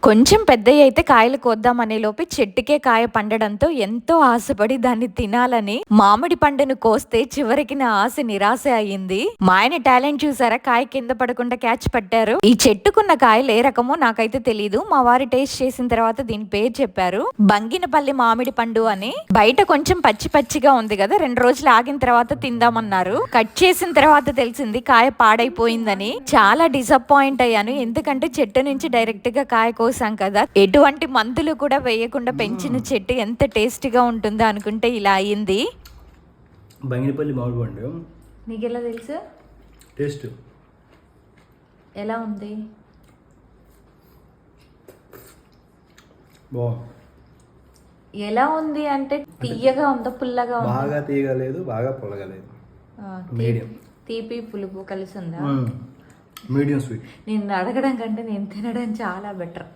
కొంచెం పెద్దయి అయితే కాయలు కోద్దామనే లోపే చెట్టుకే కాయ పండడంతో ఎంతో ఆశపడి దాన్ని తినాలని మామిడి పండును కోస్తే చివరికి నా ఆశ నిరాశ అయ్యింది. మా ఆయన టాలెంట్ చూసారా, కాయ కింద పడకుండా క్యాచ్ పట్టారు. ఈ చెట్టుకున్న కాయలు ఏ రకమో నాకైతే తెలీదు. మా వారి టేస్ట్ చేసిన తర్వాత దీని పేరు చెప్పారు, బంగినపల్లి మామిడి పండు అని. బయట కొంచెం పచ్చి పచ్చిగా ఉంది కదా, 2 రోజులు ఆగిన తర్వాత తిందామన్నారు. కట్ చేసిన తర్వాత తెలిసింది కాయ పాడైపోయిందని. చాలా డిసప్పాయింట్ అయ్యాను, ఎందుకంటే చెట్టు నుంచి డైరెక్ట్ గా కాయ కోసాం కదా, ఎటువంటి మందులు కూడా వేయకుండా పెంచిన చెట్టు ఎంత టేస్టీగా ఉంటుందో అనుకుంటే ఇలా అయ్యింది. బంగినపల్లి మామిడి పండు నీకు ఎలా తెలుసు? టేస్ట్ ఎలా ఉంది? ఎలా ఉంది అంటే తీయగా ఉందా, పుల్లగా ఉందా? బాగా తీయగలేదు, బాగా పొలగలేదు, మీడియం. తీపి పులుపు కలిసి ఉందా? Medium sweet. నేను అడగడం కంటే నేను తినడం చాలా బెటర్.